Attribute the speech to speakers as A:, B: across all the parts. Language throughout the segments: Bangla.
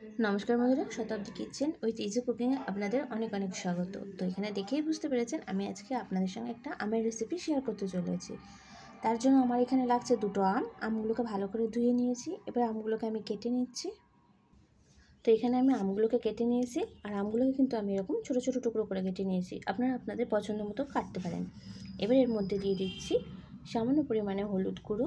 A: নমস্কার বন্ধুরা, শতাব্দী কিচেন উইথ ইজি কুকিংয়ে আপনাদের অনেক অনেক স্বাগত। তো এখানে দেখেই বুঝতে পেরেছেন আমি আজকে আপনাদের সঙ্গে একটা আমের রেসিপি শেয়ার করতে চলেছি। তার জন্য আমার এখানে লাগছে দুটো আমগুলোকে ভালো করে ধুয়ে নিয়েছি। এবার আমগুলোকে আমি কেটে নিচ্ছি। তো এখানে আমি আমগুলোকে কেটে নিয়েছি, আর আমগুলোকে কিন্তু আমি এরকম ছোটো ছোটো টুকরো করে কেটে নিয়েছি। আপনারা আপনাদের পছন্দ মতো কাটতে পারেন। এবার এর মধ্যে দিয়ে দিচ্ছি সামান্য পরিমাণে হলুদ গুঁড়ো,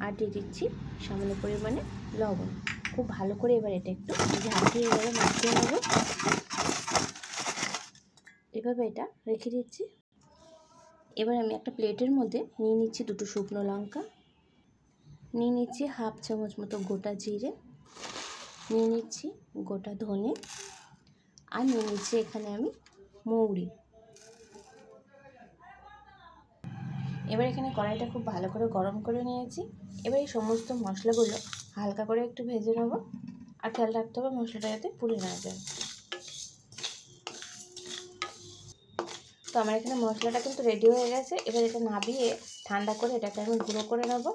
A: আর দিয়ে দিচ্ছি সামান্য পরিমাণে লবণ। খুব ভালো করে এবার এটা একটু ঝাঁকিয়ে এভাবে মাখিয়ে নেব। এভাবে এটা রেখে দিচ্ছি। এবার আমি একটা প্লেটের মধ্যে নিয়ে নিচ্ছি দুটো শুকনো লঙ্কা, নিয়ে নিচ্ছি হাফ চামচ মতো গোটা জিরে, নিয়ে নিচ্ছি গোটা ধনে, আর নিয়ে নিচ্ছি এখানে আমি মৌরি। এবার এখানে কড়াইটা খুব ভালো করে গরম করে নিয়েছি। এবার এই সমস্ত মশলাগুলো হালকা করে একটু ভেজে নেব, আর খেয়াল রাখতে হবে মশলাটা যাতে পুড়ে না যায়। তো আমার এখানে মশলাটা কিন্তু রেডি হয়ে গেছে। এবার এটা নাবিয়ে ঠান্ডা করে এটাকে আমি গুঁড়ো করে নেব।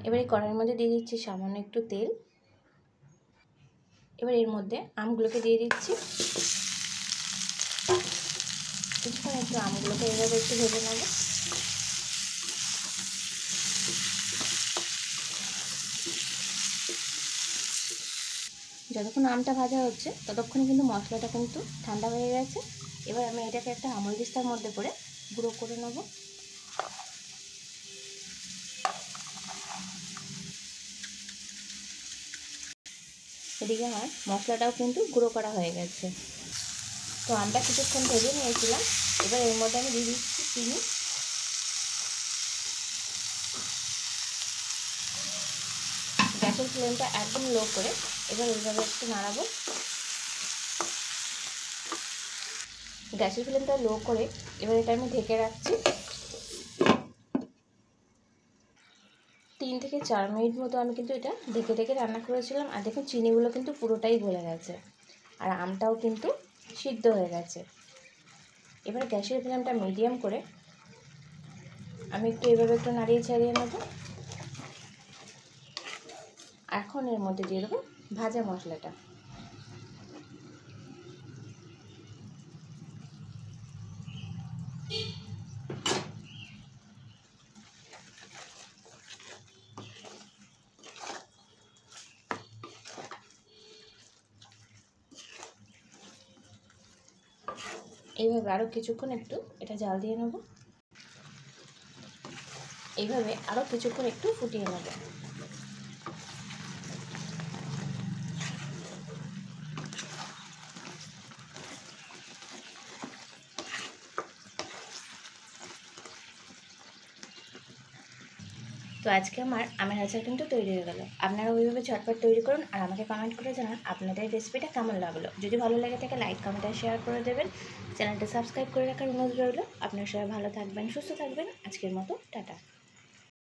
A: এবার এই কড়াইয়ের মধ্যে দিয়ে দিচ্ছি সামান্য একটু তেল। এবার এর মধ্যে আমগুলোকে দিয়ে দিচ্ছি। কিছুক্ষণ একটু আমগুলোকে এভাবে একটু ভেজে নেব। যতক্ষণ আমটা ভাজা হচ্ছে ততক্ষণে কিন্তু মশলাটা কিন্তু ঠান্ডা হয়ে গেছে। এবার আমি এটাকে একটা আমল দিস্তার মধ্যে করে গুঁড়ো করে নেব। এদিকে আমার মশলাটাও কিন্তু গুঁড়ো করা হয়ে গেছে। তো আমটা কিছুক্ষণ ভেজে নিয়েছিলাম। এবার এর মধ্যে আমি দিয়ে দিচ্ছি চিনি। গ্যাসের ফ্লেমটা একদম লো করে এবার এইভাবে একটু নাড়াবো। গ্যাসের ফ্লেমটা লো করে এবার এটা আমি ঢেকে রাখছি। 3 থেকে 4 মিনিট মতো আমি কিন্তু এটা ঢেকে ঢেকে রান্না করেছিলাম। আর দেখুন চিনিগুলো কিন্তু পুরোটাই গলে গেছে, আর আমটাও কিন্তু সিদ্ধ হয়ে গেছে। এবার গ্যাসের ফ্লেমটা মিডিয়াম করে আমি একটু এভাবে একটু নাড়িয়ে ছাড়িয়ে নেব। এখন এর মধ্যে দিয়ে দেবো ভাজা মশলাটা। এইভাবে আরও কিছুক্ষণ একটু এটা জাল দিয়ে নেব। এইভাবে আরও কিছুক্ষণ একটু ফুটিয়ে নেব। তো আজকে আমার আমের আচার কিন্তু তৈরি হয়ে গেল। আপনারা ওইভাবে ঝটপট তৈরি করুন, আর আমাকে কমেন্ট করে জানান আপনাদের রেসিপিটা কেমন লাগলো। যদি ভালো লাগে থাকে লাইক কমেন্ট আর শেয়ার করে দেবেন। চ্যানেলটা সাবস্ক্রাইব করে রাখার অনুরোধ রইল। আপনারা সবাই ভালো থাকবেন, সুস্থ থাকবেন। আজকের মতো টাটা।